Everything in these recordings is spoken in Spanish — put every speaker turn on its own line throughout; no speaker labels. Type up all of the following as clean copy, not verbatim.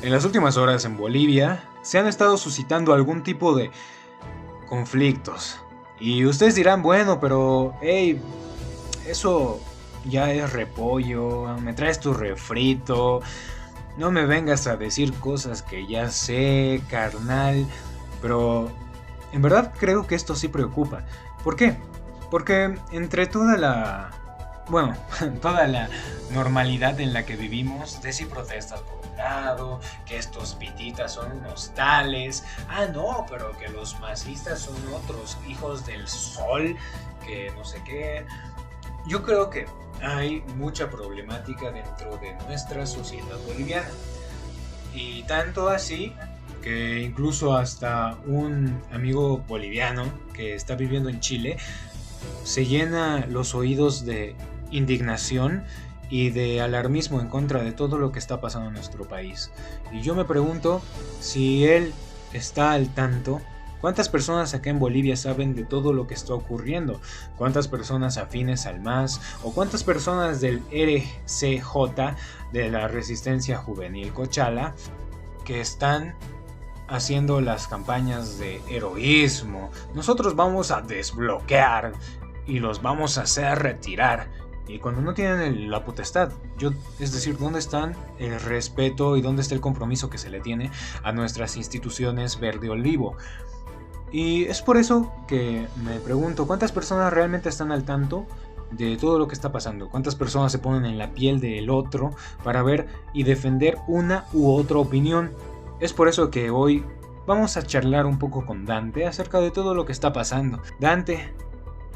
En las últimas horas en Bolivia se han estado suscitando algún tipo de conflictos. Y ustedes dirán, bueno, pero, hey, eso ya es repollo, me traes tu refrito, no me vengas a decir cosas que ya sé, carnal. Pero en verdad creo que esto sí preocupa. ¿Por qué? Porque entre toda la... Bueno, toda la normalidad en la que vivimos, de si protestas por un lado, que estos pititas son unos tales, no, pero que los masistas son otros hijos del sol, que no sé qué. Yo creo que hay mucha problemática dentro de nuestra sociedad boliviana. Y tanto así que incluso hasta un amigo boliviano que está viviendo en Chile se llena los oídos de indignación y de alarmismo en contra de todo lo que está pasando en nuestro país. Y yo me pregunto si él está al tanto. ¿Cuántas personas acá en Bolivia saben de todo lo que está ocurriendo? ¿Cuántas personas afines al MAS? ¿O cuántas personas del RCJ, de la Resistencia Juvenil Cochala, que están haciendo las campañas de heroísmo? Nosotros vamos a desbloquear y los vamos a hacer retirar. Y cuando no tienen la potestad, es decir, ¿dónde están el respeto y dónde está el compromiso que se le tiene a nuestras instituciones verde olivo? Y es por eso que me pregunto, ¿cuántas personas realmente están al tanto de todo lo que está pasando? ¿Cuántas personas se ponen en la piel del otro para ver y defender una u otra opinión? Es por eso que hoy vamos a charlar un poco con Dante acerca de todo lo que está pasando. Dante,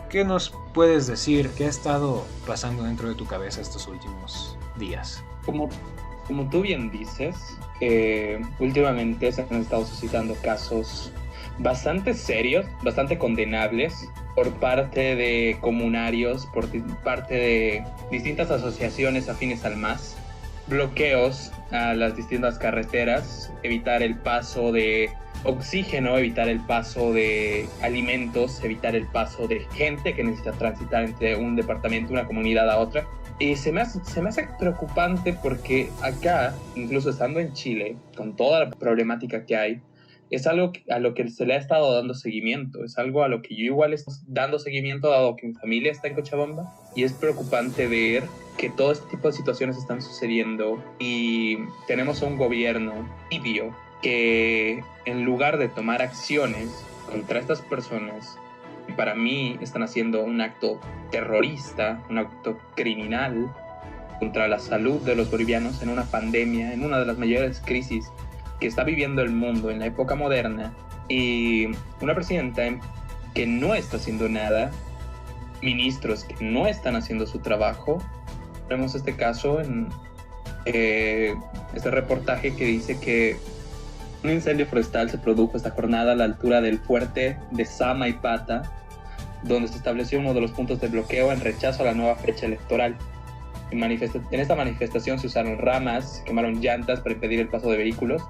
¿qué nos puedes decir? ¿Qué ha estado pasando dentro de tu cabeza estos últimos días?
Como tú bien dices, últimamente se han estado suscitando casos bastante serios, bastante condenables por parte de comunarios, por parte de distintas asociaciones afines al MAS, bloqueos a las distintas carreteras, evitar el paso de oxígeno, evitar el paso de alimentos, evitar el paso de gente que necesita transitar entre un departamento, una comunidad a otra. Y se me hace preocupante porque acá, incluso estando en Chile, con toda la problemática que hay, es algo a lo que se le ha estado dando seguimiento, es algo a lo que yo igual estoy dando seguimiento dado que mi familia está en Cochabamba, y es preocupante ver que todo este tipo de situaciones están sucediendo y tenemos un gobierno tibio que en lugar de tomar acciones contra estas personas, que para mí están haciendo un acto terrorista, un acto criminal contra la salud de los bolivianos en una pandemia, en una de las mayores crisis que está viviendo el mundo en la época moderna, y una presidenta que no está haciendo nada, ministros que no están haciendo su trabajo. Vemos este caso en este reportaje que dice que un incendio forestal se produjo esta jornada a la altura del fuerte de Sama y Pata, donde se estableció uno de los puntos de bloqueo en rechazo a la nueva fecha electoral. En esta manifestación se usaron ramas, se quemaron llantas para impedir el paso de vehículos.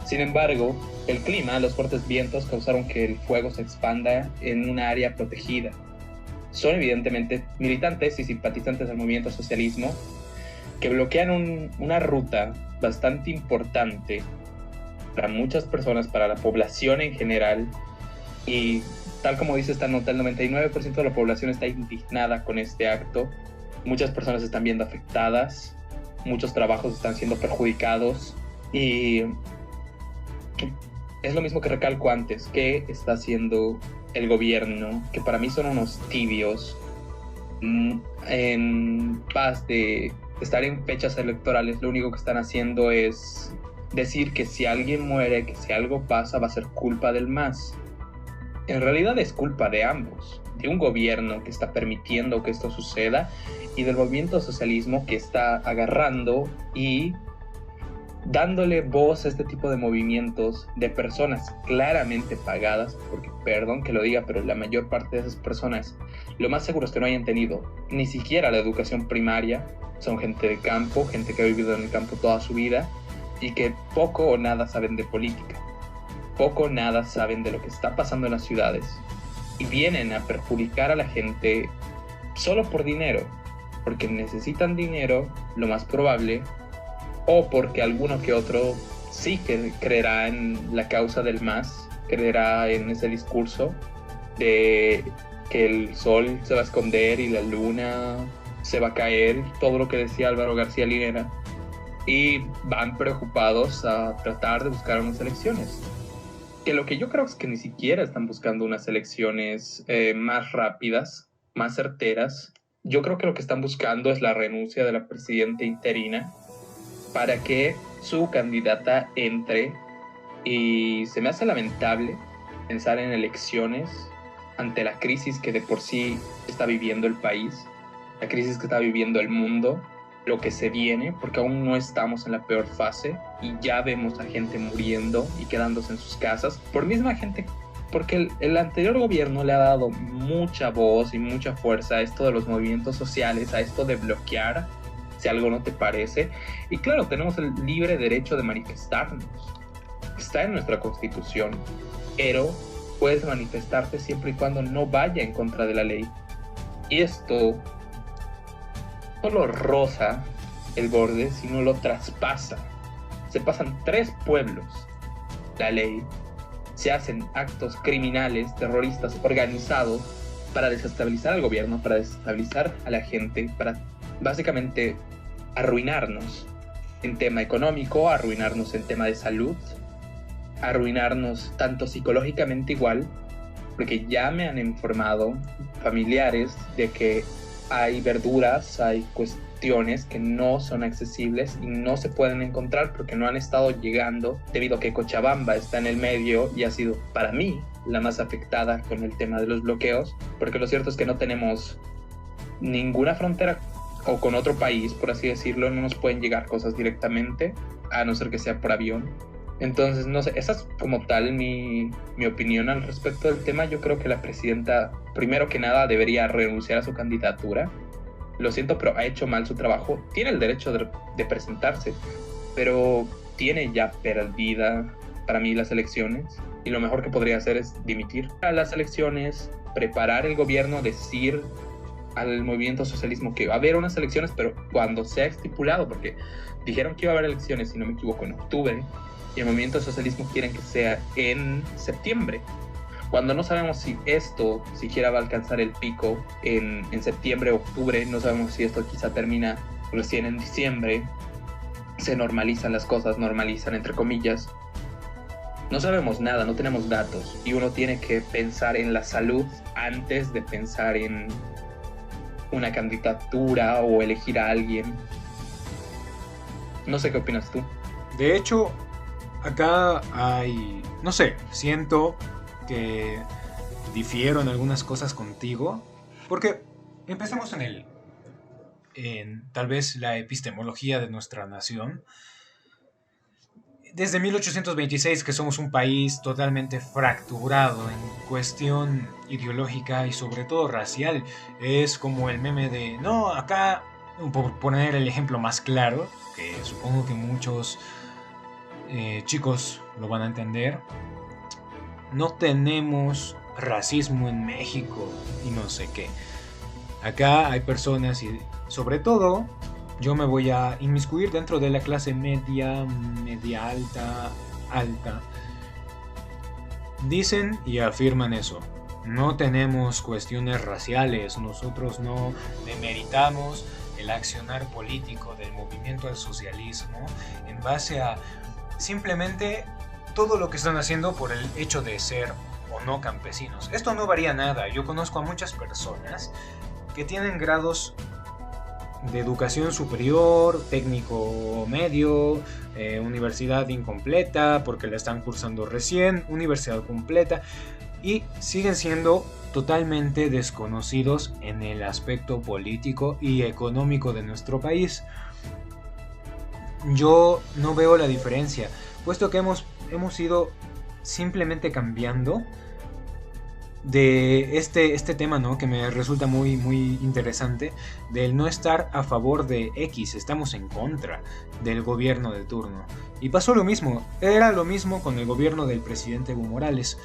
Sin embargo, el clima, los fuertes vientos causaron que el fuego se expanda en una área protegida. Son evidentemente militantes y simpatizantes del movimiento socialismo que bloquean una ruta bastante importante para muchas personas, para la población en general, y tal como dice esta nota, el 99% de la población está indignada con este acto. Muchas personas están viendo afectadas, muchos trabajos están siendo perjudicados, y es lo mismo que recalco antes. ¿Qué está haciendo el gobierno? Que para mí son unos tibios, en paz de estar en fechas electorales. Lo único que están haciendo es decir que si alguien muere, que si algo pasa, va a ser culpa del MAS. En realidad es culpa de ambos, de un gobierno que está permitiendo que esto suceda y del movimiento socialismo que está agarrando y dándole voz a este tipo de movimientos de personas claramente pagadas, porque perdón que lo diga, pero la mayor parte de esas personas lo más seguro es que no hayan tenido ni siquiera la educación primaria. Son gente de campo, gente que ha vivido en el campo toda su vida y que poco o nada saben de política, poco o nada saben de lo que está pasando en las ciudades, y vienen a perjudicar a la gente solo por dinero, porque necesitan dinero, lo más probable, o porque alguno que otro sí que creerá en la causa del MAS, creerá en ese discurso de que el sol se va a esconder y la luna se va a caer, todo lo que decía Álvaro García Linera, y van preocupados a tratar de buscar unas elecciones. Que lo que yo creo es que ni siquiera están buscando unas elecciones más rápidas, más certeras. Yo creo que lo que están buscando es la renuncia de la presidenta interina para que su candidata entre, y se me hace lamentable pensar en elecciones ante la crisis que de por sí está viviendo el país, la crisis que está viviendo el mundo, lo que se viene, porque aún no estamos en la peor fase y ya vemos a gente muriendo y quedándose en sus casas por misma gente, porque el anterior gobierno le ha dado mucha voz y mucha fuerza a esto de los movimientos sociales, a esto de bloquear si algo no te parece. Y claro, tenemos el libre derecho de manifestarnos, está en nuestra constitución, pero puedes manifestarte siempre y cuando no vaya en contra de la ley. Y esto solo roza el borde, sino lo traspasa. Se pasan 3 pueblos la ley, se hacen actos criminales, terroristas organizados para desestabilizar al gobierno, para desestabilizar a la gente, para básicamente arruinarnos en tema económico, arruinarnos en tema de salud, arruinarnos tanto psicológicamente igual, porque ya me han informado familiares de que hay verduras, hay cuestiones que no son accesibles y no se pueden encontrar porque no han estado llegando, debido a que Cochabamba está en el medio y ha sido para mí la más afectada con el tema de los bloqueos, porque lo cierto es que no tenemos ninguna frontera o con otro país, por así decirlo, no nos pueden llegar cosas directamente, a no ser que sea por avión. Entonces, no sé, esa es como tal mi opinión al respecto del tema. Yo creo que la presidenta, primero que nada, debería renunciar a su candidatura. Lo siento, pero ha hecho mal su trabajo. Tiene el derecho de presentarse, pero tiene ya perdida para mí las elecciones. Y lo mejor que podría hacer es dimitir a las elecciones, preparar el gobierno, decir al movimiento socialismo que va a haber unas elecciones, pero cuando sea estipulado, porque dijeron que iba a haber elecciones, si no me equivoco, en octubre, y el movimiento socialismo quieren que sea en septiembre, cuando no sabemos si esto siquiera va a alcanzar el pico en septiembre o octubre, no sabemos si esto quizá termina recién en diciembre, se normalizan las cosas, normalizan entre comillas, no sabemos nada, no tenemos datos, y uno tiene que pensar en la salud antes de pensar en una candidatura o elegir a alguien. No sé qué opinas tú.
De hecho, acá hay, no sé, siento que difiero en algunas cosas contigo, porque empecemos en tal vez la epistemología de nuestra nación. Desde 1826 que somos un país totalmente fracturado en cuestión ideológica y sobre todo racial. Es como el meme de, no, acá, por poner el ejemplo más claro, que supongo que muchos chicos lo van a entender, no tenemos racismo en México y no sé qué. Acá hay personas y sobre todo yo me voy a inmiscuir dentro de la clase media alta. Dicen y afirman eso. No tenemos cuestiones raciales, nosotros no demeritamos el accionar político del movimiento al socialismo en base a simplemente todo lo que están haciendo por el hecho de ser o no campesinos. Esto no varía nada. Yo conozco a muchas personas que tienen grados de educación superior, técnico medio, universidad incompleta porque la están cursando recién, universidad completa, y siguen siendo totalmente desconocidos en el aspecto político y económico de nuestro país. Yo no veo la diferencia, puesto que hemos ido simplemente cambiando de este tema, ¿no? Que me resulta muy interesante, del no estar a favor de X, estamos en contra del gobierno de turno. Y pasó lo mismo, era lo mismo con el gobierno del presidente Evo Morales.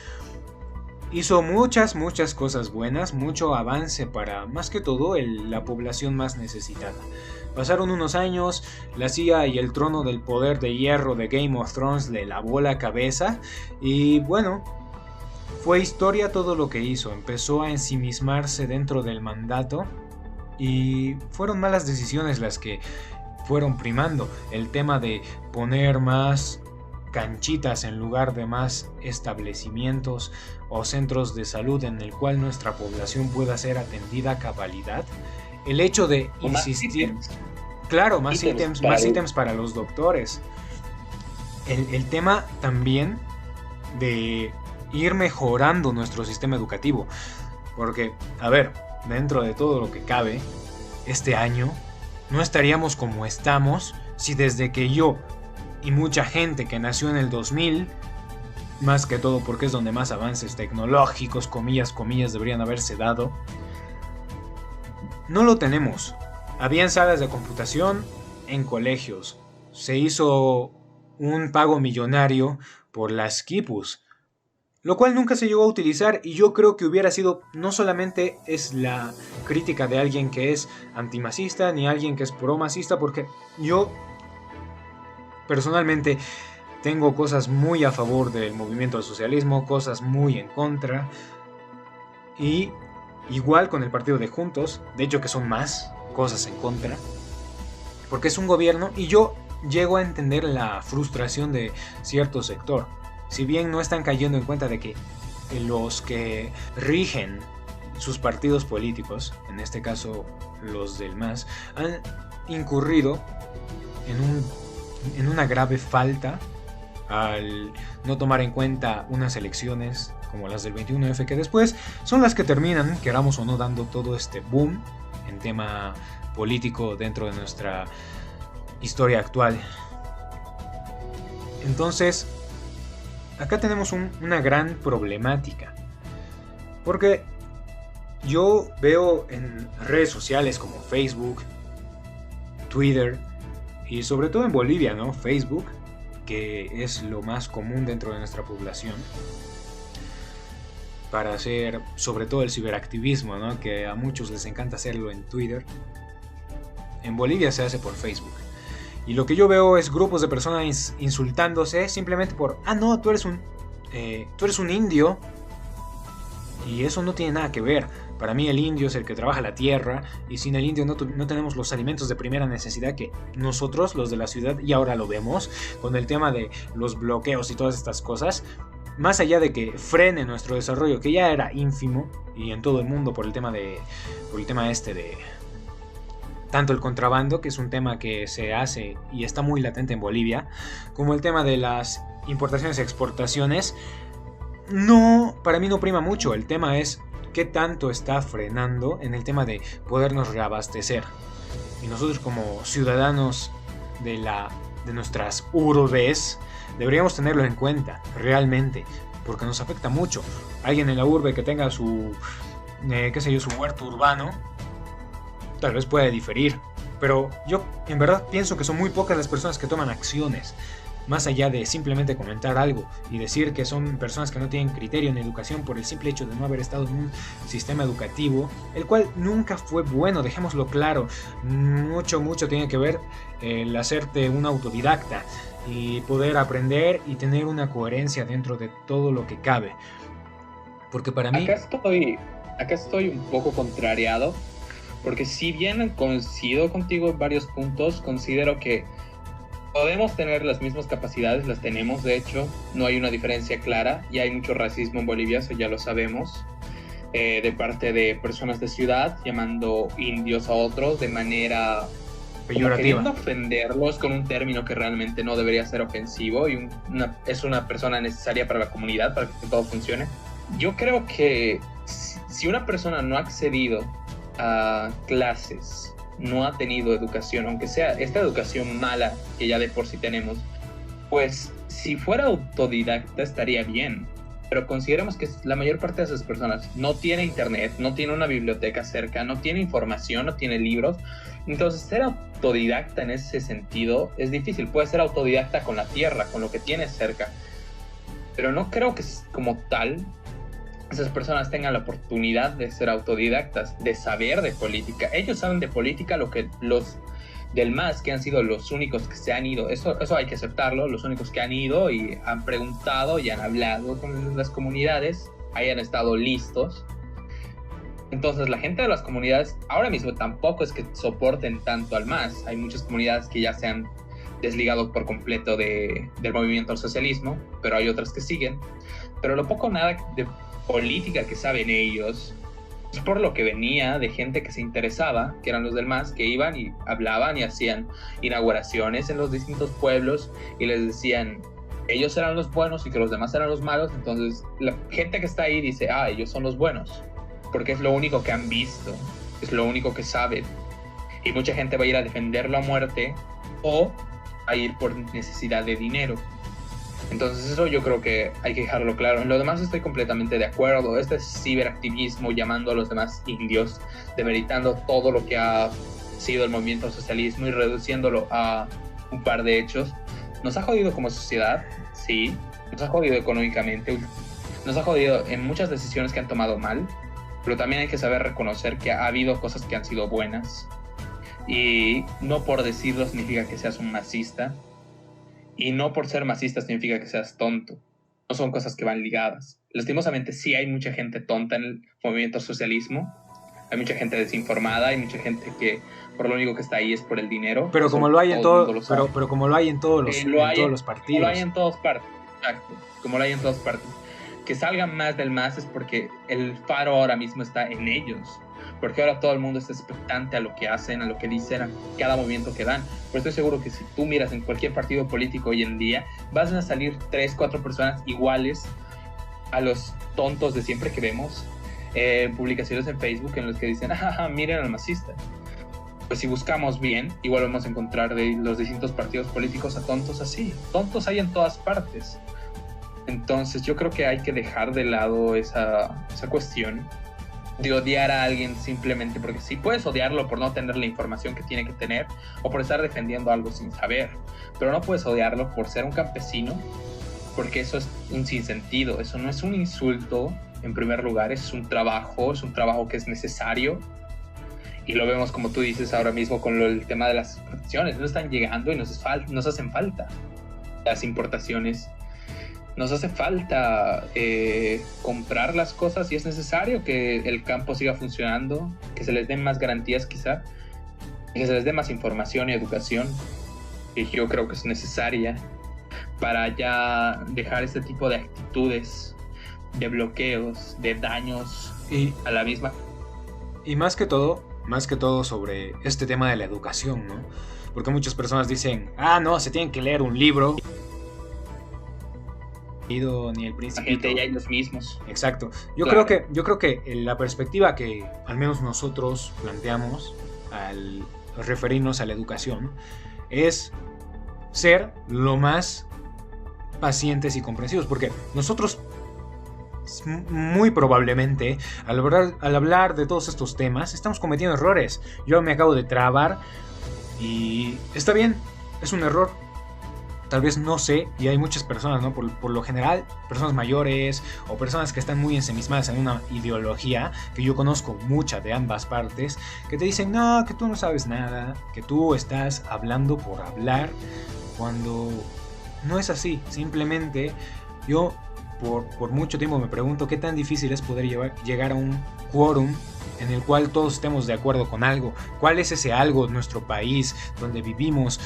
hizo muchas cosas buenas, mucho avance para, más que todo, la población más necesitada. Pasaron unos años, la CIA y el trono del poder de hierro de Game of Thrones le lavó la cabeza y bueno, fue historia todo lo que hizo. Empezó a ensimismarse dentro del mandato y fueron malas decisiones las que fueron primando. El tema de poner más canchitas en lugar de más establecimientos o centros de salud en el cual nuestra población pueda ser atendida a cabalidad. El hecho de insistir, claro, más ítems para los doctores. El tema también de ir mejorando nuestro sistema educativo. Porque, a ver, dentro de todo lo que cabe, este año no estaríamos como estamos si desde que yo y mucha gente que nació en el 2000, más que todo porque es donde más avances tecnológicos, comillas, deberían haberse dado, no lo tenemos. Habían salas de computación en colegios. Se hizo un pago millonario por las quipus, lo cual nunca se llegó a utilizar y yo creo que hubiera sido, no solamente es la crítica de alguien que es antimacista ni alguien que es pro-macista, porque yo personalmente tengo cosas muy a favor del movimiento del socialismo, cosas muy en contra, y igual con el partido de Juntos, de hecho que son más cosas en contra, porque es un gobierno y yo llego a entender la frustración de cierto sector. Si bien no están cayendo en cuenta de que los que rigen sus partidos políticos, en este caso los del MAS, han incurrido en una grave falta al no tomar en cuenta unas elecciones como las del 21F, que después son las que terminan, queramos o no, dando todo este boom en tema político dentro de nuestra historia actual. Entonces, acá tenemos una gran problemática, porque yo veo en redes sociales como Facebook, Twitter y sobre todo en Bolivia, ¿no? Facebook, que es lo más común dentro de nuestra población, para hacer sobre todo el ciberactivismo, ¿no? Que a muchos les encanta hacerlo en Twitter. En Bolivia se hace por Facebook. Y lo que yo veo es grupos de personas insultándose simplemente por, no, tú eres un indio. Y eso no tiene nada que ver. Para mí el indio es el que trabaja la tierra, y sin el indio no tenemos los alimentos de primera necesidad que nosotros, los de la ciudad, y ahora lo vemos con el tema de los bloqueos y todas estas cosas. Más allá de que frene nuestro desarrollo, que ya era ínfimo y en todo el mundo por el tema de tanto el contrabando, que es un tema que se hace y está muy latente en Bolivia, como el tema de las importaciones y exportaciones, para mí no prima mucho. El tema es qué tanto está frenando en el tema de podernos reabastecer. Y nosotros como ciudadanos de nuestras urbes deberíamos tenerlo en cuenta realmente, porque nos afecta mucho. Alguien en la urbe que tenga su huerto urbano, tal vez pueda diferir, pero yo en verdad pienso que son muy pocas las personas que toman acciones, más allá de simplemente comentar algo y decir que son personas que no tienen criterio en educación por el simple hecho de no haber estado en un sistema educativo, el cual nunca fue bueno, dejémoslo claro. Mucho tiene que ver el hacerte un autodidacta y poder aprender y tener una coherencia dentro de todo lo que cabe, porque para mí
acá estoy un poco contrariado, porque si bien coincido contigo en varios puntos, considero que podemos tener las mismas capacidades, las tenemos de hecho, no hay una diferencia clara, y hay mucho racismo en Bolivia, eso ya lo sabemos, de parte de personas de ciudad llamando indios a otros de manera peyorativa, queriendo ofenderlos con un término que realmente no debería ser ofensivo, y es una persona necesaria para la comunidad, para que todo funcione. Yo creo que si una persona no ha accedido a clases, no ha tenido educación, aunque sea esta educación mala que ya de por sí tenemos, pues si fuera autodidacta estaría bien, pero consideremos que la mayor parte de esas personas no tiene internet, no tiene una biblioteca cerca, no tiene información, no tiene libros. Entonces ser autodidacta en ese sentido es difícil. Puedes ser autodidacta con la tierra, con lo que tienes cerca, pero no creo que como tal esas personas tengan la oportunidad de ser autodidactas, de saber de política. Ellos saben de política lo que los del MAS, que han sido los únicos que se han ido, eso hay que aceptarlo, los únicos que han ido y han preguntado y han hablado con las comunidades, hayan estado listos. Entonces la gente de las comunidades ahora mismo tampoco es que soporten tanto al MAS. Hay muchas comunidades que ya se han desligado por completo del movimiento al socialismo, pero hay otras que siguen. Pero lo poco o nada de política que saben ellos es por lo que venía de gente que se interesaba, que eran los del MAS, que iban y hablaban y hacían inauguraciones en los distintos pueblos y les decían ellos eran los buenos y que los demás eran los malos. Entonces la gente que está ahí dice, ellos son los buenos, porque es lo único que han visto, es lo único que saben. Y mucha gente va a ir a defenderlo a muerte o a ir por necesidad de dinero. Entonces eso yo creo que hay que dejarlo claro. En lo demás estoy completamente de acuerdo. Este ciberactivismo llamando a los demás indios, demeritando todo lo que ha sido el movimiento al socialismo y reduciéndolo a un par de hechos, nos ha jodido como sociedad, sí, nos ha jodido económicamente, nos ha jodido en muchas decisiones que han tomado mal, pero también hay que saber reconocer que ha habido cosas que han sido buenas. Y no por decirlo significa que seas un masista. Y no por ser masista significa que seas tonto. No son cosas que van ligadas. Lastimosamente sí hay mucha gente tonta en el movimiento socialismo. Hay mucha gente desinformada, hay mucha gente que por lo único que está ahí es por el dinero.
Pero como lo hay en pero como lo hay en todos los partidos.
Como lo hay en todas partes. Exacto. Como lo hay en todas partes. Que salgan más del MAS es porque el faro ahora mismo está en ellos. Porque ahora todo el mundo está expectante a lo que hacen, a lo que dicen, a cada movimiento que dan. Pero estoy seguro que si tú miras en cualquier partido político hoy en día, van a salir 3, 4 personas iguales a los tontos de siempre que vemos. Publicaciones en Facebook en las que dicen, miren al masista. Pues si buscamos bien, igual vamos a encontrar de los distintos partidos políticos a tontos así. Tontos hay en todas partes. Entonces yo creo que hay que dejar de lado esa cuestión de odiar a alguien simplemente porque sí. Puedes odiarlo por no tener la información que tiene que tener o por estar defendiendo algo sin saber, pero no puedes odiarlo por ser un campesino, porque eso es un sinsentido. Eso no es un insulto en primer lugar, es un trabajo que es necesario. Y lo vemos, como tú dices ahora mismo, con el tema de las exportaciones. No están llegando y nos hacen falta las importaciones. Nos hace falta comprar las cosas y es necesario que el campo siga funcionando, que se les den más garantías quizá, que se les dé más información y educación, que yo creo que es necesaria para ya dejar este tipo de actitudes, de bloqueos, de daños a la misma.
Y más que todo sobre este tema de la educación, ¿no? Porque muchas personas dicen, no, se tienen que leer un libro. Ni el Principito.
Ya ellos mismos.
Exacto. Yo creo que la perspectiva que al menos nosotros planteamos al referirnos a la educación es ser lo más pacientes y comprensivos, porque nosotros muy probablemente al hablar de todos estos temas estamos cometiendo errores. Yo me acabo de trabar y está bien, es un error. Tal vez no sé, y hay muchas personas, ¿no? Por lo general, personas mayores o personas que están muy ensimismadas en una ideología, que yo conozco muchas de ambas partes, que te dicen, no, que tú no sabes nada, que tú estás hablando por hablar, cuando no es así. Simplemente yo por mucho tiempo me pregunto qué tan difícil es poder llegar a un quórum en el cual todos estemos de acuerdo con algo. ¿Cuál es ese algo en nuestro país donde vivimos?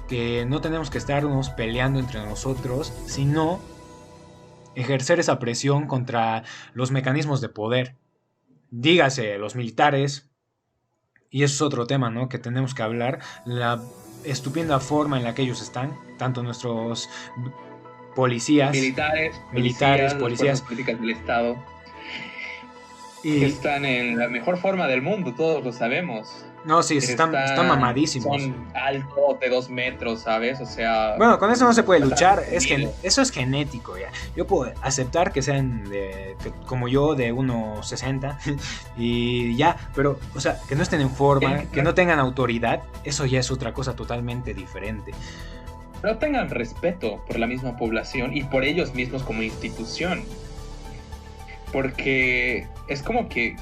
Que no tenemos que estarnos peleando entre nosotros, sino ejercer esa presión contra los mecanismos de poder. Dígase, los militares, y eso es otro tema, ¿no? Que tenemos que hablar, la estupenda forma en la que ellos están, tanto nuestros policías,
policías políticas del Estado, que están en la mejor forma del mundo, todos lo sabemos.
No, sí, están mamadísimos.
Son altos de 2 metros, ¿sabes? O sea...
Bueno, con eso no se puede luchar. Eso es genético, ya. Yo puedo aceptar que sean como yo, de 1.60 y ya, pero, o sea, que no estén en forma, que no tengan autoridad, eso ya es otra cosa totalmente diferente.
No tengan respeto por la misma población y por ellos mismos como institución. porque es como que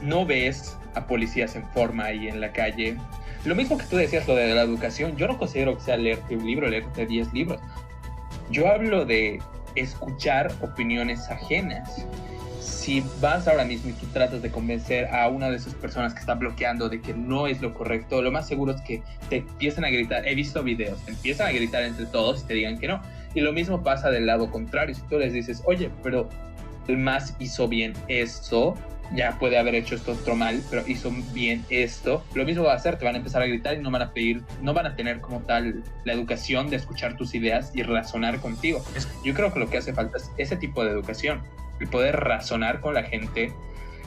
no ves a policías en forma ahí en la calle. Lo mismo que tú decías, lo de la educación, yo no considero que sea leerte un libro, leerte 10 libros. Yo hablo de escuchar opiniones ajenas. Si vas ahora mismo y tú tratas de convencer a una de esas personas que está bloqueando de que no es lo correcto, lo más seguro es que te empiezan a gritar. He visto videos, te empiezan a gritar entre todos y te digan que no. Y lo mismo pasa del lado contrario. Si tú les dices, oye, pero el MAS hizo bien esto, ya puede haber hecho esto otro mal, pero hizo bien esto, lo mismo va a hacer, te van a empezar a gritar y no van a pedir, no van a tener como tal la educación de escuchar tus ideas y razonar contigo. Yo creo que lo que hace falta es ese tipo de educación, el poder razonar con la gente,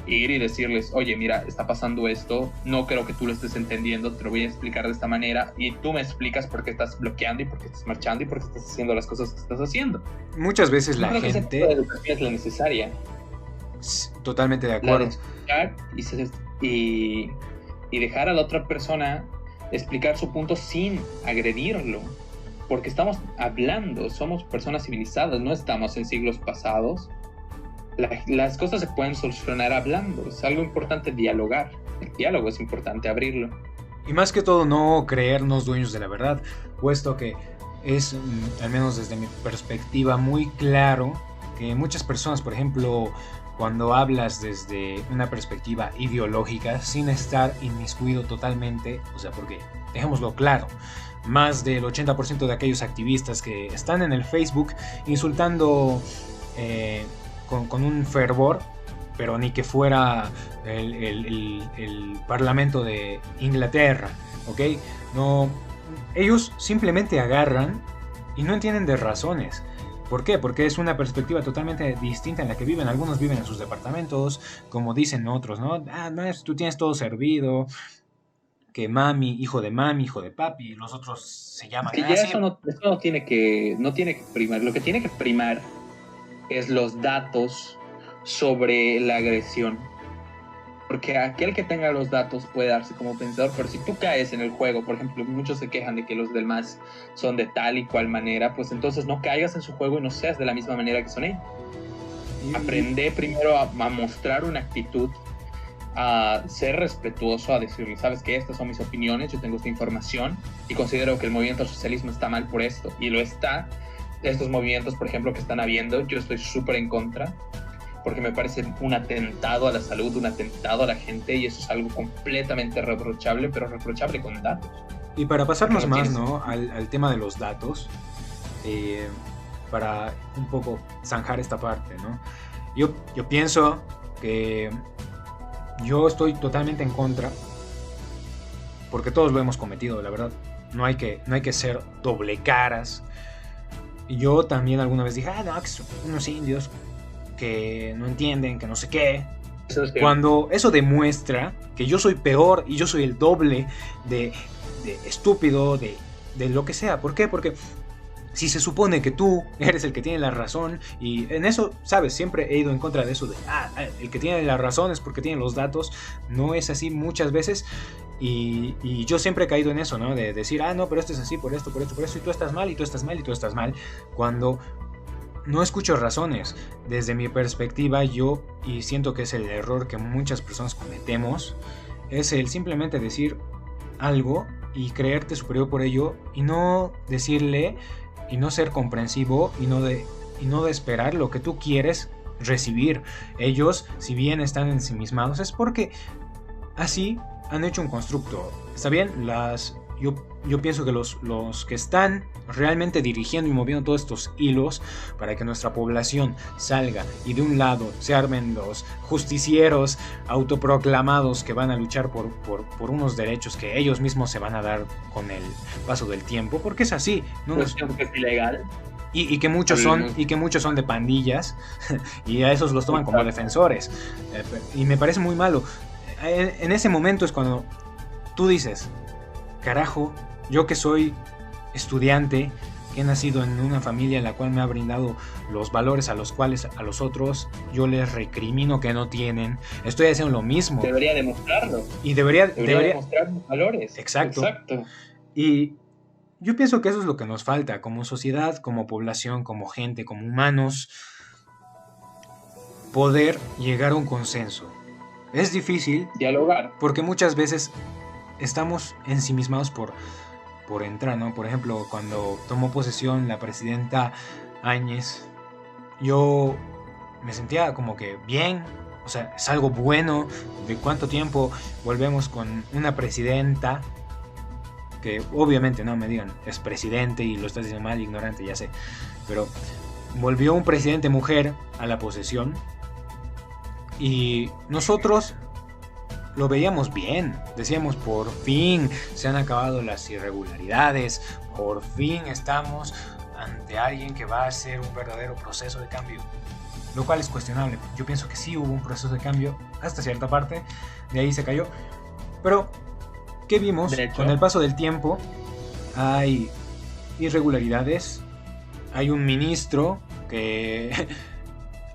ir y decirles, oye, mira, está pasando esto, no creo que tú lo estés entendiendo, te lo voy a explicar de esta manera y tú me explicas por qué estás bloqueando y por qué estás marchando y por qué estás haciendo las cosas que estás haciendo.
Muchas veces la gente...
Ese tipo de educación es la necesaria.
Totalmente de acuerdo.
La de escuchar y dejar a la otra persona explicar su punto sin agredirlo, porque estamos hablando, somos personas civilizadas, no estamos en siglos pasados. Las cosas se pueden solucionar hablando, es algo importante dialogar, el diálogo es importante abrirlo.
Y más que todo no creernos dueños de la verdad, puesto que es, al menos desde mi perspectiva, muy claro que muchas personas, por ejemplo, cuando hablas desde una perspectiva ideológica, sin estar inmiscuido totalmente, o sea, porque, dejémoslo claro, más del 80% de aquellos activistas que están en el Facebook insultando con un fervor, pero ni que fuera el Parlamento de Inglaterra, ¿ok? No, ellos simplemente agarran y no entienden de razones. ¿Por qué? Porque es una perspectiva totalmente distinta en la que viven. Algunos viven en sus departamentos, como dicen otros, ¿no? Ah, no, tú tienes todo servido, que mami, hijo de papi, y los otros se llaman
así. Eso no tiene que primar. Lo que tiene que primar es los datos sobre la agresión. Porque aquel que tenga los datos puede darse como pensador, pero si tú caes en el juego, por ejemplo, muchos se quejan de que los del MAS son de tal y cual manera, pues entonces no caigas en su juego y no seas de la misma manera que son ellos. Aprende primero a mostrar una actitud, a ser respetuoso, a decirle, sabes que estas son mis opiniones, yo tengo esta información y considero que el movimiento al socialismo está mal por esto, y lo está. Estos movimientos, por ejemplo, que están habiendo, yo estoy súper en contra, porque me parece un atentado a la salud, un atentado a la gente, y eso es algo completamente reprochable, pero reprochable con datos.
Y para pasarnos más, ¿no?, al tema de los datos, para un poco zanjar esta parte, ¿no? Yo pienso que yo estoy totalmente en contra, porque todos lo hemos cometido, la verdad. No hay que ser doble caras. Y yo también alguna vez dije, no, que son unos indios que no entienden, que no sé qué. Cuando eso demuestra que yo soy peor y yo soy el doble de estúpido, de lo que sea. ¿Por qué? Porque si se supone que tú eres el que tiene la razón, y en eso, ¿sabes? Siempre he ido en contra de eso de, el que tiene la razón es porque tiene los datos. No es así muchas veces. Y yo siempre he caído en eso, ¿no? De decir, no, pero esto es así por esto, y tú estás mal, y tú estás mal, y tú estás mal. Cuando no escucho razones. Desde mi perspectiva, yo, y siento que es el error que muchas personas cometemos, es el simplemente decir algo y creerte superior por ello, y no decirle, y no ser comprensivo, y no de esperar lo que tú quieres recibir. Ellos, si bien están ensimismados, es porque así han hecho un constructo. ¿Está bien? Yo pienso que los que están realmente dirigiendo y moviendo todos estos hilos para que nuestra población salga y de un lado se armen los justicieros autoproclamados que van a luchar por unos derechos que ellos mismos se van a dar con el paso del tiempo, porque es así, ¿no?
Es ilegal.
Y que muchos son de pandillas y a esos los toman como defensores, y me parece muy malo. En ese momento es cuando tú dices, carajo, yo que soy estudiante, que he nacido en una familia en la cual me ha brindado los valores a los cuales a los otros yo les recrimino que no tienen, estoy haciendo lo mismo.
Debería demostrarlo.
Y debería
demostrar mis valores.
Exacto. Y yo pienso que eso es lo que nos falta como sociedad, como población, como gente, como humanos. poder llegar a un consenso. Es difícil
dialogar,
porque muchas veces estamos ensimismados por entrar, ¿no? Por ejemplo, cuando tomó posesión la presidenta Áñez, yo me sentía como que bien, o sea, es algo bueno. ¿De cuánto tiempo volvemos con una presidenta? Que obviamente no me digan, es presidente y lo estás diciendo mal, ignorante, ya sé. Pero volvió un presidente mujer a la posesión y nosotros lo veíamos bien. Decíamos, por fin se han acabado las irregularidades, por fin estamos ante alguien que va a hacer un verdadero proceso de cambio. Lo cual es cuestionable. Yo pienso que sí hubo un proceso de cambio hasta cierta parte, de ahí se cayó. Pero, ¿qué vimos? Con el paso del tiempo hay irregularidades. Hay un ministro que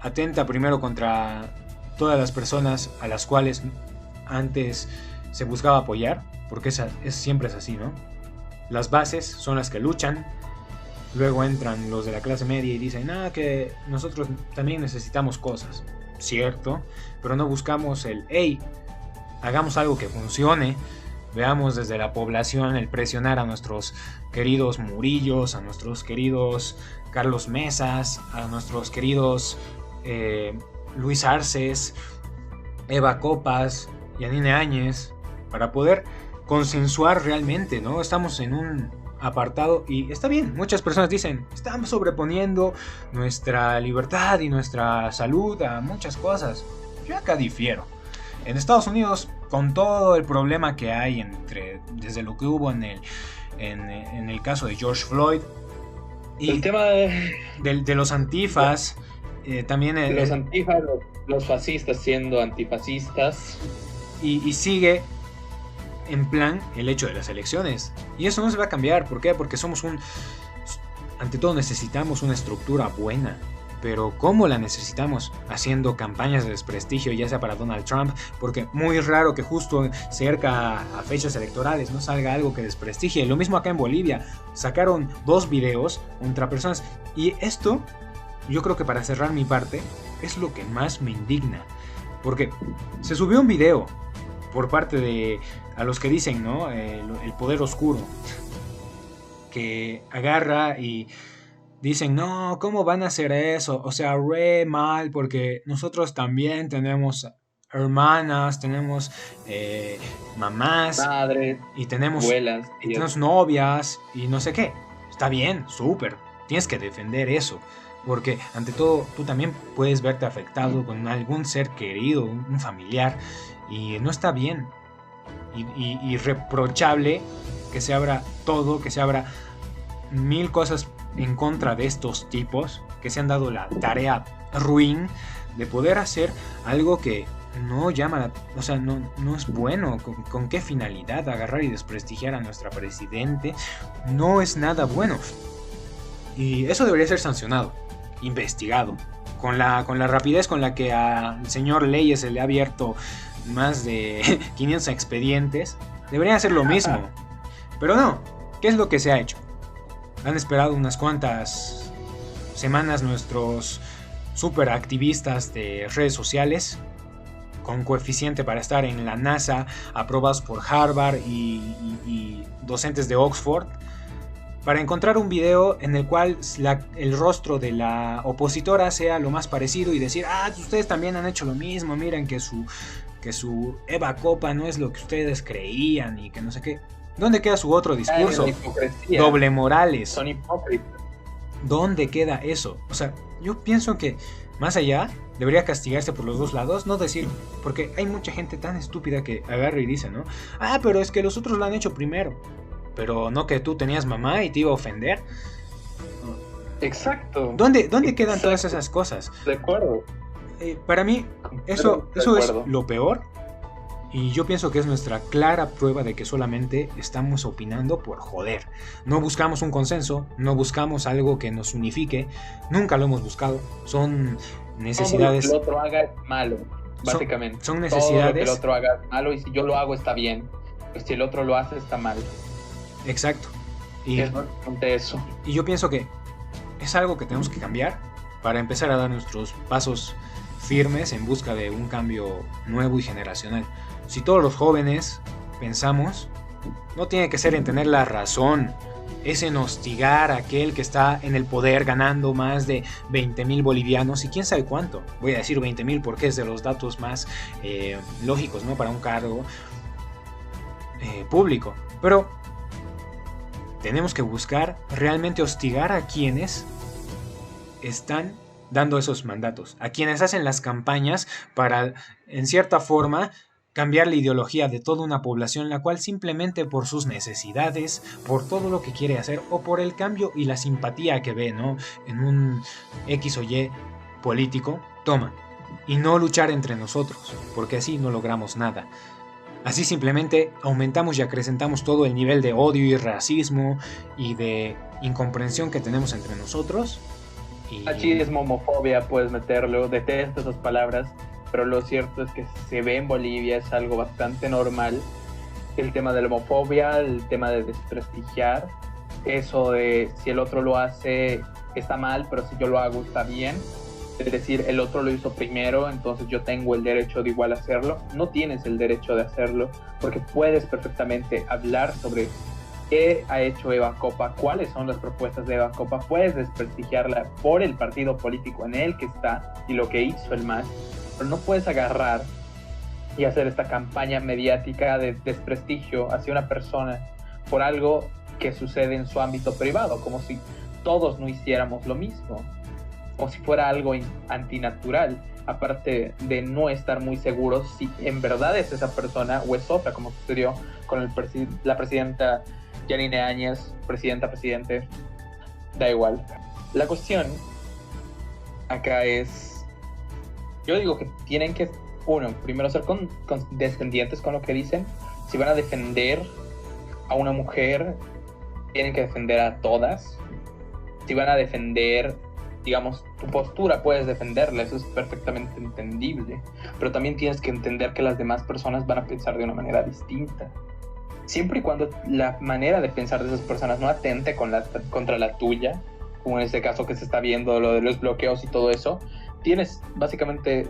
atenta primero contra todas las personas a las cuales antes se buscaba apoyar, porque siempre es así, ¿no? Las bases son las que luchan, luego entran los de la clase media y dicen, que nosotros también necesitamos cosas, cierto, pero no buscamos hey, hagamos algo que funcione. Veamos desde la población el presionar a nuestros queridos Murillos, a nuestros queridos Carlos Mesas, a nuestros queridos Luis Arces, Eva Copas, Yanine Áñez, para poder consensuar realmente, ¿no? Estamos en un apartado y está bien. Muchas personas dicen, estamos sobreponiendo nuestra libertad y nuestra salud a muchas cosas. Yo acá difiero. En Estados Unidos, con todo el problema que hay desde lo que hubo en el caso de George Floyd y
el tema
de los antifas, también
los antifas, los fascistas siendo antifascistas,
y sigue en plan el hecho de las elecciones, y eso no se va a cambiar. ¿Por qué? Porque ante todo necesitamos una estructura buena. Pero ¿cómo la necesitamos? Haciendo campañas de desprestigio, ya sea para Donald Trump, porque muy raro que justo cerca a fechas electorales no salga algo que desprestigie. Lo mismo acá en Bolivia, sacaron 2 videos contra personas, y esto, yo creo que para cerrar mi parte, es lo que más me indigna, porque se subió un video por parte de a los que dicen, ¿no? El poder oscuro, que agarra y dicen, no, ¿cómo van a hacer eso? O sea, re mal, porque nosotros también tenemos hermanas, tenemos mamás,
madres,
y tenemos
abuelas,
y tenemos novias, y no sé qué. Está bien, súper, tienes que defender eso, porque ante todo tú también puedes verte afectado con algún ser querido, un familiar, y no está bien. Y reprochable que se abra todo, que se abra 1000 cosas en contra de estos tipos que se han dado la tarea ruin de poder hacer algo que no llama, o sea, no es bueno. ¿Con qué finalidad? Agarrar y desprestigiar a nuestra presidente no es nada bueno, y eso debería ser sancionado, investigado, con la rapidez con la que al señor Leyes se le ha abierto más de 500 expedientes. Deberían hacer lo mismo, pero no. ¿Qué es lo que se ha hecho? Han esperado unas cuantas semanas nuestros super activistas de redes sociales, con coeficiente para estar en la NASA, aprobados por Harvard y docentes de Oxford, para encontrar un video en el cual el rostro de la opositora sea lo más parecido y decir, ustedes también han hecho lo mismo, miren que su Eva Copa no es lo que ustedes creían y que no sé qué. ¿Dónde queda su otro discurso? Doble morales.
Son hipócritas.
¿Dónde queda eso? O sea, yo pienso que más allá debería castigarse por los dos lados, no decir, porque hay mucha gente tan estúpida que agarra y dice, ¿no? Pero es que los otros lo han hecho primero. Pero no que tú tenías mamá y te iba a ofender.
Exacto.
¿Dónde quedan todas esas cosas?
De acuerdo.
Para mí, eso es lo peor. Y yo pienso que es nuestra clara prueba de que solamente estamos opinando por joder. No buscamos un consenso, no buscamos algo que nos unifique. Nunca lo hemos buscado. Son necesidades.
Todo lo que el otro haga es malo, básicamente.
Son necesidades.
Todo lo que el otro haga es malo, y si yo lo hago está bien. Pues si el otro lo hace está mal.
Exacto. Y
es bastante eso.
Y yo pienso que es algo que tenemos que cambiar para empezar a dar nuestros pasos firmes en busca de un cambio nuevo y generacional. Si todos los jóvenes pensamos, no tiene que ser en tener la razón, es en hostigar a aquel que está en el poder ganando más de 20,000 bolivianos y quién sabe cuánto. Voy a decir 20,000 porque es de los datos más lógicos, ¿no? Para un cargo público. Pero tenemos que buscar realmente hostigar a quienes están dando esos mandatos, a quienes hacen las campañas para, en cierta forma, cambiar la ideología de toda una población, la cual simplemente por sus necesidades, por todo lo que quiere hacer o por el cambio y la simpatía que ve, ¿no?, en un X o Y político, toma. Y no luchar entre nosotros, porque así no logramos nada. Así simplemente aumentamos y acrecentamos todo el nivel de odio y racismo y de incomprensión que tenemos entre nosotros.
Machismo, homofobia, puedes meterlo, detesto esas palabras, pero lo cierto es que se ve en Bolivia, es algo bastante normal, el tema de la homofobia, el tema de desprestigiar, eso de si el otro lo hace está mal, pero si yo lo hago está bien. Es decir, el otro lo hizo primero, entonces yo tengo el derecho de igual hacerlo. No tienes el derecho de hacerlo, porque puedes perfectamente hablar sobre qué ha hecho Eva Copa, cuáles son las propuestas de Eva Copa, puedes desprestigiarla por el partido político en el que está y lo que hizo el MAS, pero no puedes agarrar y hacer esta campaña mediática de desprestigio hacia una persona por algo que sucede en su ámbito privado, como si todos no hiciéramos lo mismo, o si fuera algo antinatural, aparte de no estar muy seguros si en verdad es esa persona o es otra, como sucedió con la presidenta Yanine Áñez, presidente, da igual. La cuestión acá es, yo digo que tienen que, uno, primero ser condescendientes con lo que dicen. Si van a defender a una mujer, tienen que defender a todas. Si van a defender, digamos, tu postura, puedes defenderla, eso es perfectamente entendible, pero también tienes que entender que las demás personas van a pensar de una manera distinta. Siempre y cuando la manera de pensar de esas personas no atente contra la tuya, como en este caso que se está viendo lo de los bloqueos y todo eso, tienes básicamente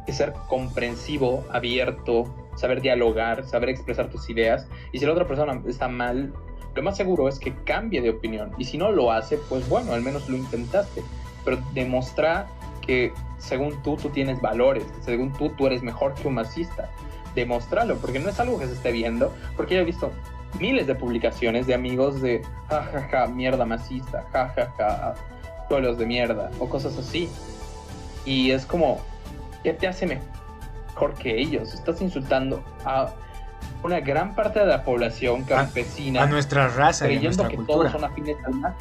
que ser comprensivo, abierto, saber dialogar, saber expresar tus ideas, y si la otra persona está mal, lo más seguro es que cambie de opinión, y si no lo hace, pues bueno, al menos lo intentaste, pero demostrar que según tú tienes valores, que según tú eres mejor que un masista. Demostrarlo, porque no es algo que se esté viendo, porque yo he visto miles de publicaciones de amigos de jajaja, mierda masista, jajaja, pueblos de mierda, o cosas así, y es como, ¿qué te hace mejor que ellos? Estás insultando a una gran parte de la población campesina,
a nuestra raza,
creyendo
y a
que
cultura.
todos son afines al MAS,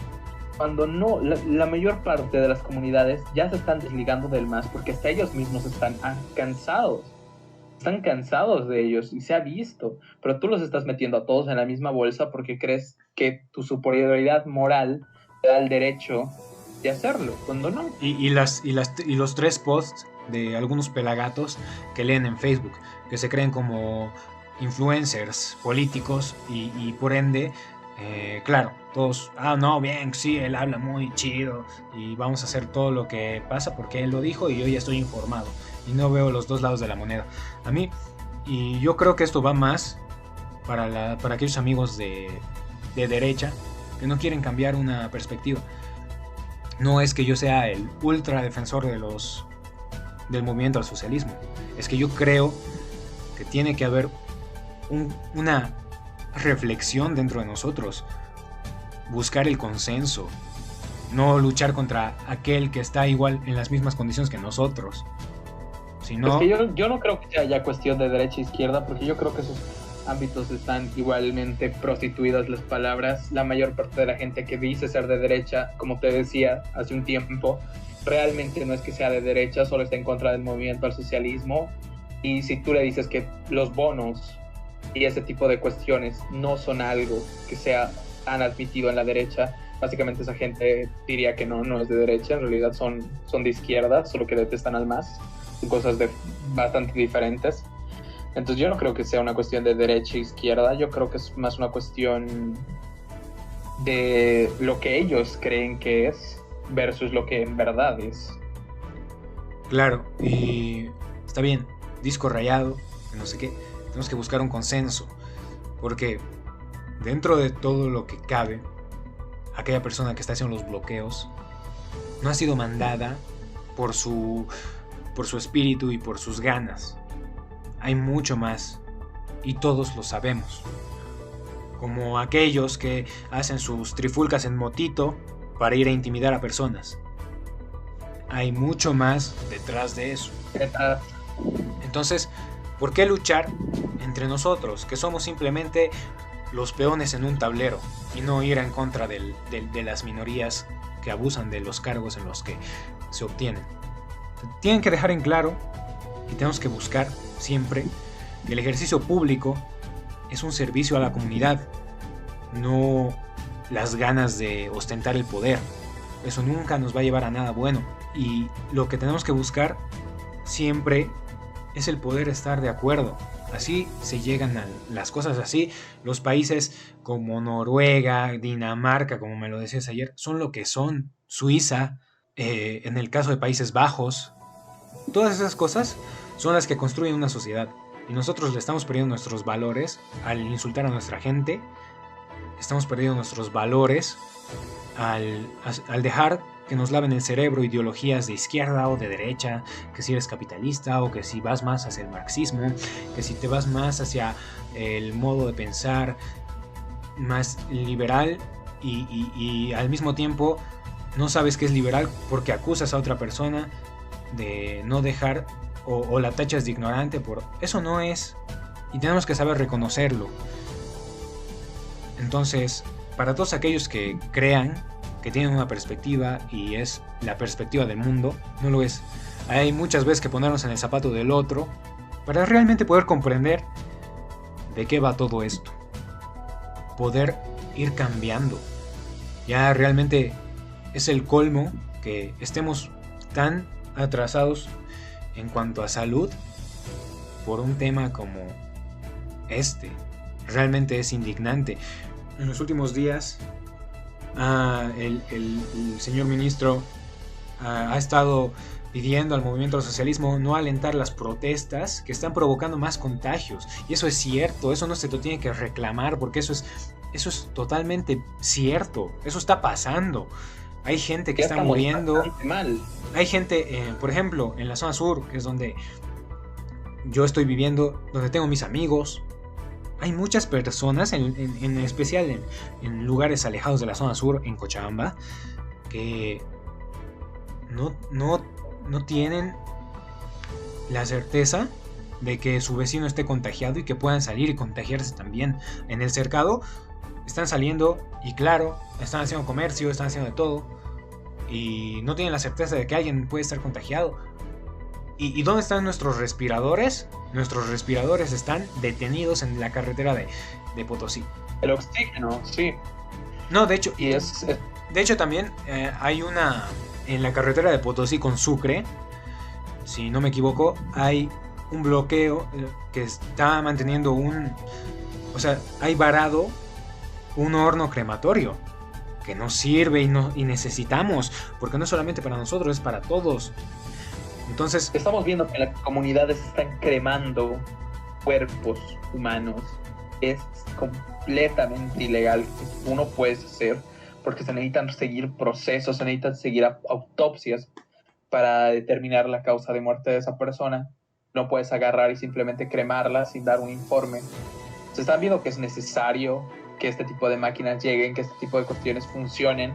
cuando no, la mayor parte de las comunidades ya se están desligando del MAS porque hasta ellos mismos están cansados. Están cansados de ellos y se ha visto, pero tú los estás metiendo a todos en la misma bolsa porque crees que tu superioridad moral te da el derecho de hacerlo, cuando no.
Y los 3 posts de algunos pelagatos que leen en Facebook, que se creen como influencers políticos y por ende, claro, todos, no, bien, sí, él habla muy chido y vamos a hacer todo lo que pasa porque él lo dijo y yo ya estoy informado. Y no veo los dos lados de la moneda. A mí, y yo creo que esto va más para aquellos amigos de derecha que no quieren cambiar una perspectiva. No es que yo sea el ultra defensor del movimiento al socialismo. Es que yo creo que tiene que haber una reflexión dentro de nosotros. Buscar el consenso. No luchar contra aquel que está igual en las mismas condiciones que nosotros.
No... Es que yo no creo que sea ya cuestión de derecha e izquierda, porque yo creo que esos ámbitos están igualmente prostituidas las palabras. La mayor parte de la gente que dice ser de derecha, como te decía hace un tiempo, realmente no es que sea de derecha, solo está en contra del movimiento al socialismo. Y si tú le dices que los bonos y ese tipo de cuestiones no son algo que sea tan admitido en la derecha, básicamente esa gente diría que no es de derecha, en realidad son de izquierda, solo que detestan al MAS. Cosas bastante diferentes. Entonces yo no creo que sea una cuestión de derecha e izquierda, yo creo que es más una cuestión de lo que ellos creen que es versus lo que en verdad es.
Claro, y está bien, disco rayado, que no sé qué, tenemos que buscar un consenso, porque dentro de todo lo que cabe, aquella persona que está haciendo los bloqueos no ha sido mandada por su espíritu y por sus ganas. Hay mucho más, y todos lo sabemos. Como aquellos que hacen sus trifulcas en motito para ir a intimidar a personas. Hay mucho más detrás de eso. Entonces, ¿por qué luchar entre nosotros, que somos simplemente los peones en un tablero, y no ir en contra de las minorías que abusan de los cargos en los que se obtienen? Tienen que dejar en claro, y tenemos que buscar siempre, que el ejercicio público es un servicio a la comunidad, no las ganas de ostentar el poder. Eso nunca nos va a llevar a nada bueno. Y lo que tenemos que buscar siempre es el poder estar de acuerdo. Así se llegan a las cosas así. Los países como Noruega, Dinamarca, como me lo decías ayer, son lo que son. Suiza, en el caso de Países Bajos. Todas esas cosas son las que construyen una sociedad. Y nosotros le estamos perdiendo nuestros valores al insultar a nuestra gente. Estamos perdiendo nuestros valores al dejar que nos laven el cerebro ideologías de izquierda o de derecha, que si eres capitalista o que si vas más hacia el marxismo, que si te vas más hacia el modo de pensar más liberal y al mismo tiempo no sabes que es liberal porque acusas a otra persona de no dejar o la tachas de ignorante. Por eso no es, y tenemos que saber reconocerlo. Entonces, para todos aquellos que crean que tienen una perspectiva y es la perspectiva del mundo, no lo es. Hay muchas veces que ponernos en el zapato del otro para realmente poder comprender de qué va todo esto, poder ir cambiando. Ya realmente es el colmo que estemos tan atrasados en cuanto a salud por un tema como este. Realmente es indignante. En los últimos días el señor ministro ha estado pidiendo al movimiento al socialismo no alentar las protestas que están provocando más contagios. Y eso es cierto, eso no se lo tiene que reclamar, porque eso es totalmente cierto, eso está pasando. Hay gente que está muriendo.
Mal.
Hay gente, por ejemplo, en la zona sur, que es donde yo estoy viviendo, donde tengo mis amigos. Hay muchas personas, en especial en lugares alejados de la zona sur, en Cochabamba, que no tienen la certeza de que su vecino esté contagiado y que puedan salir y contagiarse también. En el cercado están saliendo y claro, están haciendo comercio, están haciendo de todo y no tienen la certeza de que alguien puede estar contagiado. ¿Y dónde están nuestros respiradores? Nuestros respiradores están detenidos en la carretera de Potosí.
El oxígeno, sí.
No, de hecho también hay una... En la carretera de Potosí con Sucre, si no me equivoco, hay un bloqueo que está manteniendo hay varado un horno crematorio que no sirve y necesitamos, porque no es solamente para nosotros, es para todos. Entonces,
estamos viendo que las comunidades están cremando cuerpos humanos. Es completamente ilegal que uno puede hacer, porque se necesitan seguir procesos, se necesitan seguir autopsias para determinar la causa de muerte de esa persona. No puedes agarrar y simplemente cremarla sin dar un informe. Se están viendo que es necesario que este tipo de máquinas lleguen, que este tipo de cuestiones funcionen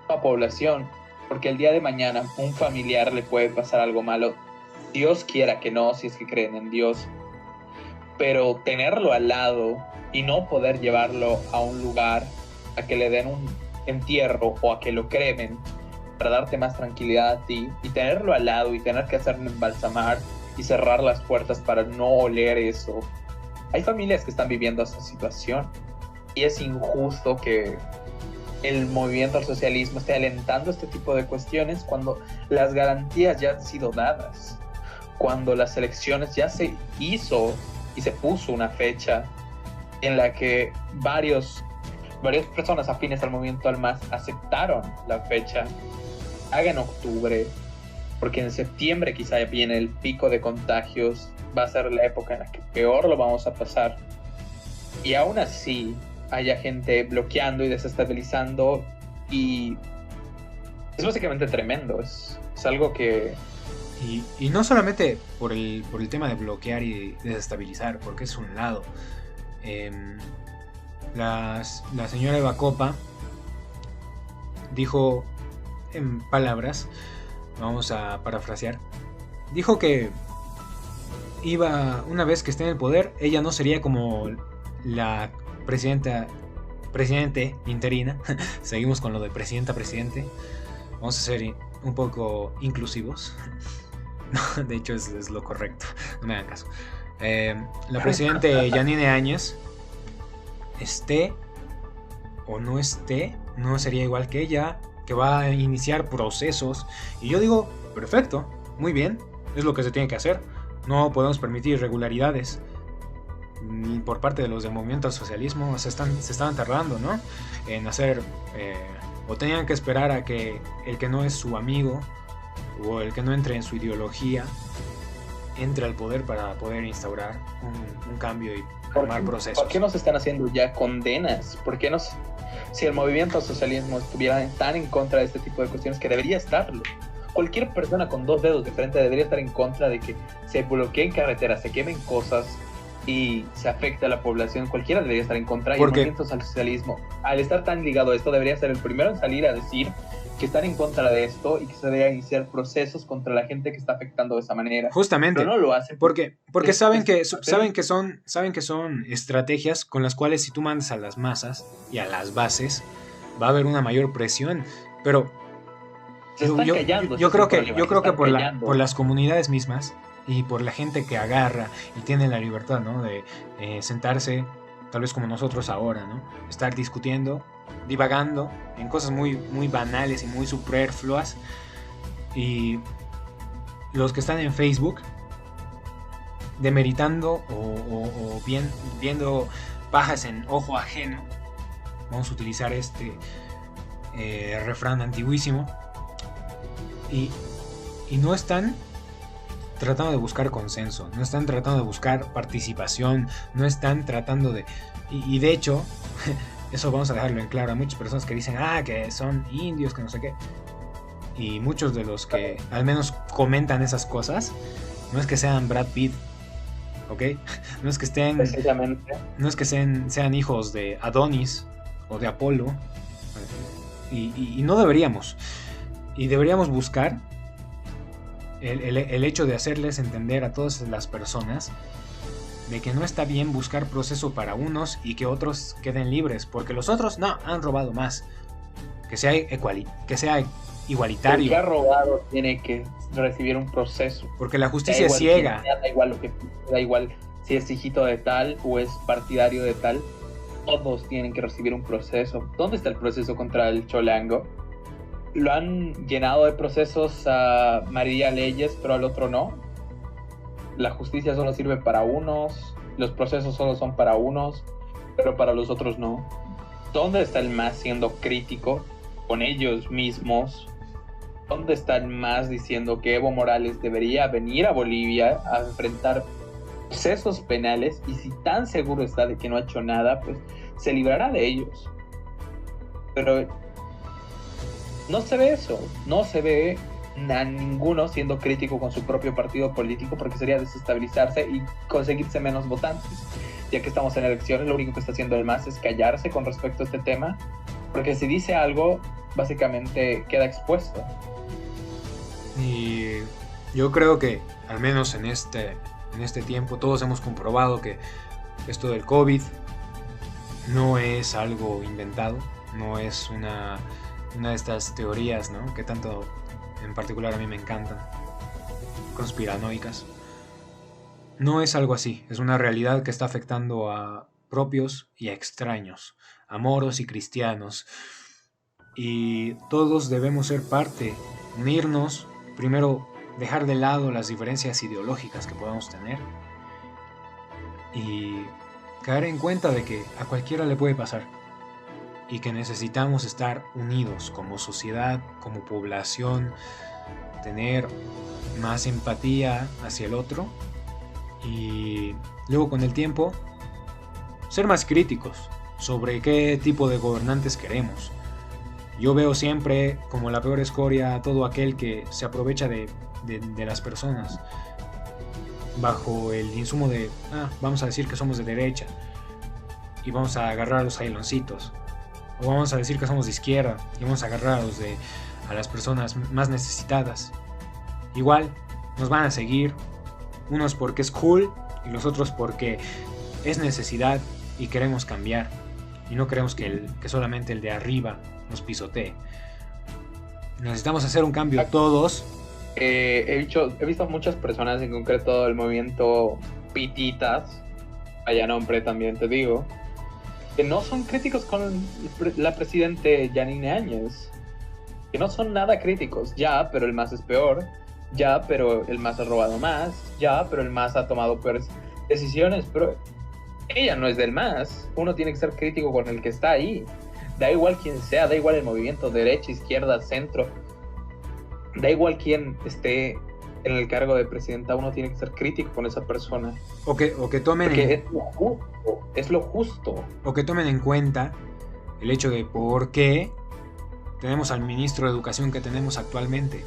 a la población. Porque el día de mañana un familiar le puede pasar algo malo. Dios quiera que no, si es que creen en Dios. Pero tenerlo al lado y no poder llevarlo a un lugar a que le den un entierro o a que lo cremen para darte más tranquilidad a ti, y tenerlo al lado y tener que hacerlo embalsamar y cerrar las puertas para no oler eso. Hay familias que están viviendo esa situación y es injusto que el movimiento al socialismo esté alentando este tipo de cuestiones cuando las garantías ya han sido dadas, cuando las elecciones ya se hizo y se puso una fecha en la que varias personas afines al movimiento al MAS aceptaron la fecha, haga en octubre, porque en septiembre quizá viene el pico de contagios, va a ser la época en la que peor lo vamos a pasar, y aún así haya gente bloqueando y desestabilizando, y es básicamente tremendo, es algo que...
Y no solamente por el tema de bloquear y desestabilizar, porque es un lado. La señora Eva Copa dijo en palabras, vamos a parafrasear, dijo que una vez que esté en el poder, ella no sería como la presidente interina. Seguimos con lo de presidente. Vamos a ser un poco inclusivos. No, de hecho es lo correcto, no me hagan caso. La presidente Yanine Áñez, esté o no esté, no sería igual que ella, que va a iniciar procesos. Y yo digo, perfecto, muy bien, es lo que se tiene que hacer. No podemos permitir irregularidades. Ni por parte de los del movimiento al socialismo se estaban tardando, ¿no? En hacer, o tenían que esperar a que el que no es su amigo o el que no entre en su ideología entre al poder para poder instaurar un cambio y formar procesos.
¿Por qué no se están haciendo ya condenas? ¿Por qué no? Si el movimiento al socialismo estuviera tan en contra de este tipo de cuestiones, que debería estarlo. Cualquier persona con dos dedos de frente debería estar en contra de que se bloqueen carreteras, se quemen cosas y se afecte a la población. Cualquiera debería estar en contra. Y el movimiento al socialismo, al estar tan ligado a esto, debería ser el primero en salir a decir que están en contra de esto y que se deberían iniciar procesos contra la gente que está afectando de esa manera.
Justamente.
Pero no lo hacen
porque saben que son estrategias con las cuales si tú mandas a las masas y a las bases va a haber una mayor presión. Pero yo creo que por las comunidades mismas y por la gente que agarra y tiene la libertad, ¿no? De sentarse, tal vez como nosotros ahora, ¿no? Estar discutiendo, divagando en cosas muy, muy banales y muy superfluas. Y los que están en Facebook demeritando o viendo pajas en ojo ajeno, vamos a utilizar este refrán antiguísimo, y no están tratando de buscar consenso, no están tratando de buscar participación, no están tratando de... Y de hecho, eso vamos a dejarlo en claro, a muchas personas que dicen, que son indios, que no sé qué. Y muchos de los que al menos comentan esas cosas, no es que sean Brad Pitt, ¿ok? No es que sean hijos de Adonis o de Apolo. Y no deberíamos. Y deberíamos buscar el hecho de hacerles entender a todas las personas de que no está bien buscar proceso para unos y que otros queden libres, porque los otros no han robado más. Que sea igualitario.
El que ha robado tiene que recibir un proceso.
Porque la justicia es ciega.
Da igual si es hijito de tal o es partidario de tal, todos tienen que recibir un proceso. ¿Dónde está el proceso contra el Cholango? Lo han llenado de procesos a María Leyes, pero al otro no. La justicia solo sirve para unos, los procesos solo son para unos, pero para los otros no. ¿Dónde está el MAS siendo crítico con ellos mismos? ¿Dónde está el MAS diciendo que Evo Morales debería venir a Bolivia a enfrentar procesos penales y si tan seguro está de que no ha hecho nada, pues se librará de ellos? Pero no se ve eso, no se ve a ninguno siendo crítico con su propio partido político, porque sería desestabilizarse y conseguirse menos votantes. Ya que estamos en elecciones, lo único que está haciendo el MAS es callarse con respecto a este tema, porque si dice algo, básicamente queda expuesto.
Y yo creo que, al menos en este tiempo, todos hemos comprobado que esto del COVID no es algo inventado, no es una de estas teorías, ¿no? Que tanto en particular a mí me encantan, conspiranoicas. No es algo así, es una realidad que está afectando a propios y a extraños, a moros y cristianos. Y todos debemos ser parte, unirnos, primero dejar de lado las diferencias ideológicas que podamos tener y caer en cuenta de que a cualquiera le puede pasar y que necesitamos estar unidos como sociedad, como población, tener más empatía hacia el otro y luego con el tiempo ser más críticos sobre qué tipo de gobernantes queremos. Yo veo siempre como la peor escoria a todo aquel que se aprovecha de las personas bajo el insumo de vamos a decir que somos de derecha y vamos a agarrar a los jailoncitos, o vamos a decir que somos de izquierda y vamos a agarrar a las personas más necesitadas. Igual nos van a seguir, unos porque es cool y los otros porque es necesidad y queremos cambiar y no queremos que solamente el de arriba nos pisotee. Necesitamos hacer un cambio todos.
He visto muchas personas, en concreto el movimiento Pititas, vaya nombre también te digo, que no son críticos con la presidente Yanine Áñez, que no son nada críticos. Ya, pero el más es peor. Ya, pero el más ha robado más. Ya, pero el más ha tomado peores decisiones. Pero ella no es del más. Uno tiene que ser crítico con el que está ahí. Da igual quién sea, da igual el movimiento, derecha, izquierda, centro. Da igual quién esté en el cargo de presidenta, uno tiene que ser crítico con esa persona.
O que tomen
es lo justo.
O que tomen en cuenta el hecho de por qué tenemos al ministro de Educación que tenemos actualmente.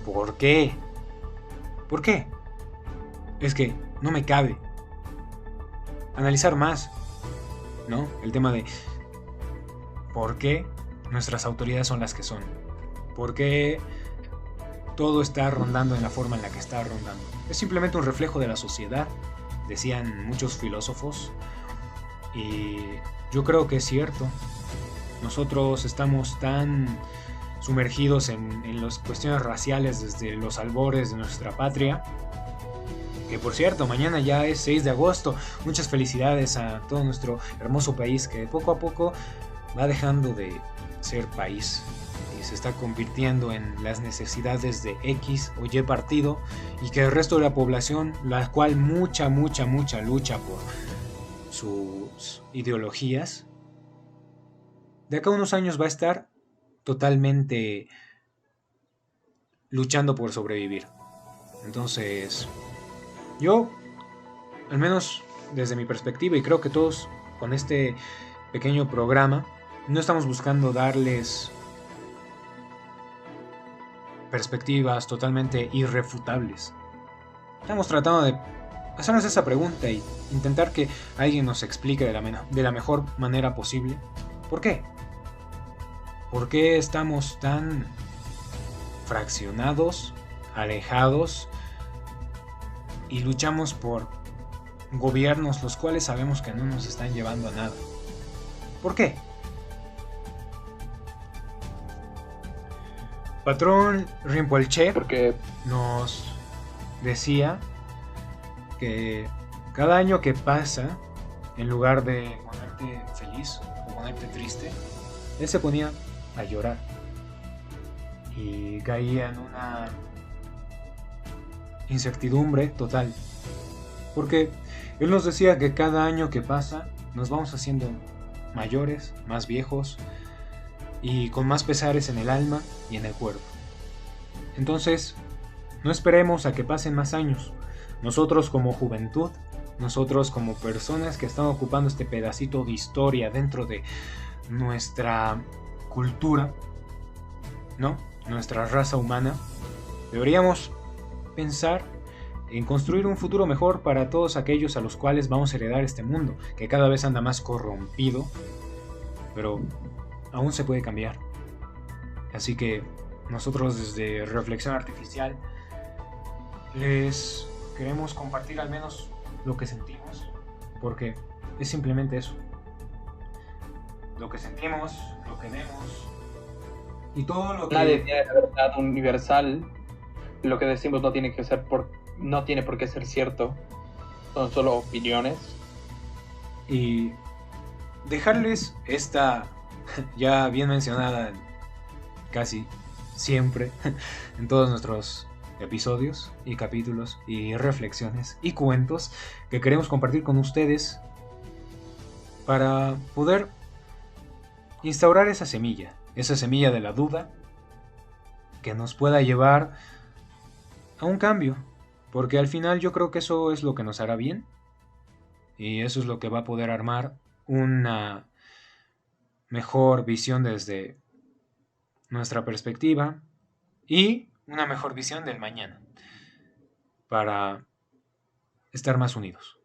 ¿Por qué? ¿Por qué? Es que no me cabe analizar más, ¿no? El tema de por qué nuestras autoridades son las que son. ¿Por qué todo está rondando en la forma en la que está rondando? Es simplemente un reflejo de la sociedad, decían muchos filósofos, y yo creo que es cierto. Nosotros estamos tan sumergidos en las cuestiones raciales desde los albores de nuestra patria, que por cierto, mañana ya es 6 de agosto, muchas felicidades a todo nuestro hermoso país que poco a poco va dejando de ser país y se está convirtiendo en las necesidades de X o Y partido, y que el resto de la población, la cual mucha lucha por sus ideologías, de acá a unos años va a estar totalmente luchando por sobrevivir. Entonces, yo, al menos desde mi perspectiva, y creo que todos con este pequeño programa, no estamos buscando darles perspectivas totalmente irrefutables. Estamos tratando de hacernos esa pregunta y intentar que alguien nos explique de la mejor manera posible ¿por qué? ¿Por qué estamos tan fraccionados, alejados y luchamos por gobiernos los cuales sabemos que no nos están llevando a nada? ¿Por qué? Patrón Rinpoche nos decía que cada año que pasa, en lugar de ponerte feliz o ponerte triste, él se ponía a llorar y caía en una incertidumbre total, porque él nos decía que cada año que pasa nos vamos haciendo mayores, más viejos y con más pesares en el alma y en el cuerpo. Entonces, no esperemos a que pasen más años. Nosotros como juventud, nosotros como personas que están ocupando este pedacito de historia dentro de nuestra cultura, ¿no? Nuestra raza humana, deberíamos pensar en construir un futuro mejor para todos aquellos a los cuales vamos a heredar este mundo, que cada vez anda más corrompido, pero aún se puede cambiar. Así que nosotros desde Reflexión Artificial les queremos compartir al menos lo que sentimos, porque es simplemente eso. Lo que sentimos, lo que vemos y todo lo que...
Nadie tiene la verdad universal. Lo que decimos no tiene por qué ser cierto. Son solo opiniones.
Y dejarles esta ya bien mencionada casi siempre en todos nuestros episodios y capítulos y reflexiones y cuentos que queremos compartir con ustedes para poder instaurar esa semilla de la duda que nos pueda llevar a un cambio, porque al final yo creo que eso es lo que nos hará bien y eso es lo que va a poder armar una mejor visión desde nuestra perspectiva y una mejor visión del mañana para estar más unidos.